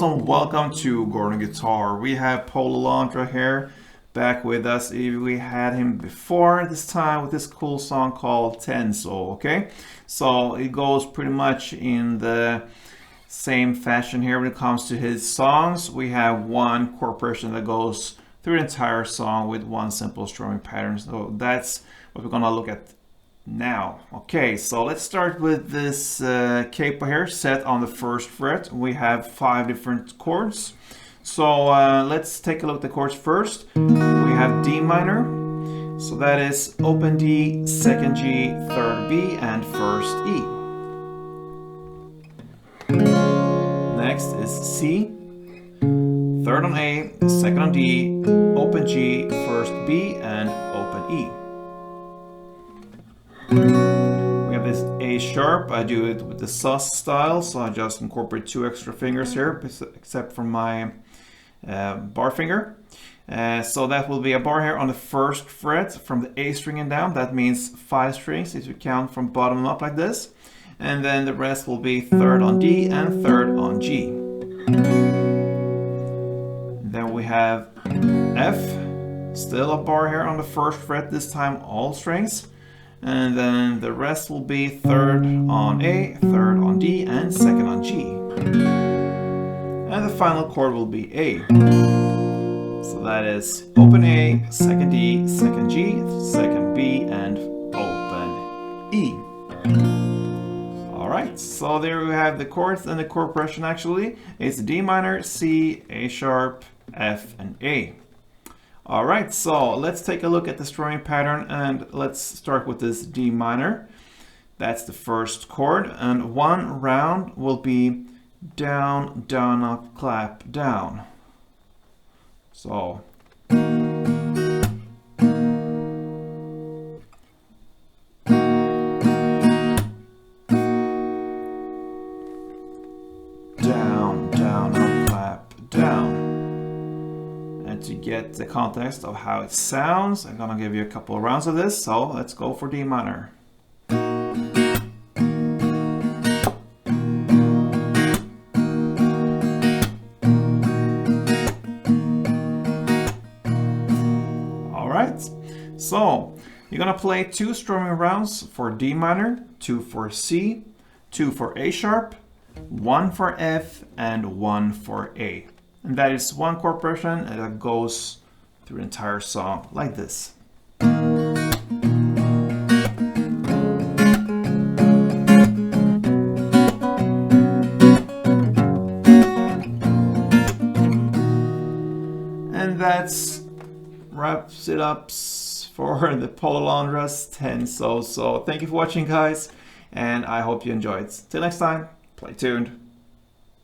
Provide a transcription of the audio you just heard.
and welcome to Gordon Guitar. We have PAULO Londra here back with us. We had him before this time with this cool song called Tenso, okay? So it goes pretty much in the same fashion here when it comes to his songs. We have one chord progression that goes through the entire song with one simple strumming pattern. So that's what we're gonna look at now. Okay, so let's start with this capo here set on the first fret. We have 5 different chords. So let's take a look at the chords first. We have D minor. So that is open D, second G, third B, and first E. Next is C. Third on A, second on D, open G, first B, and open E. We have this A sharp. I do it with the sus style, so I just incorporate 2 extra fingers here, except for my bar finger. So that will be a bar here on the first fret from the A string and down. That means 5 strings if you count from bottom up like this. And then the rest will be third on D and third on G. Then we have F, still a bar here on the first fret, this time all strings. And then the rest will be third on A, third on D, and second on G. And the final chord will be A. So that is open A, second D, second G, second B, and open E. Alright, so there we have the chords and the chord progression actually. It's D minor, C, A sharp, F, and A. Alright, so let's take a look at the strumming pattern and let's start with this D minor. That's the first chord, and one round will be down, down, up, clap, down. So down, down, up, clap, down. And to get the context of how it sounds, I'm gonna give you a couple of rounds of this, so let's go for D minor. Alright, so you're gonna play 2 strumming rounds for D minor, 2 for C, 2 for A sharp, 1 for F, and 1 for A. And that is one chord progression and that goes through the entire song like this. And that's wraps it up for the PAULO Londra's Tenso. So thank you for watching, guys, and I hope you enjoyed. Till next time, play tuned.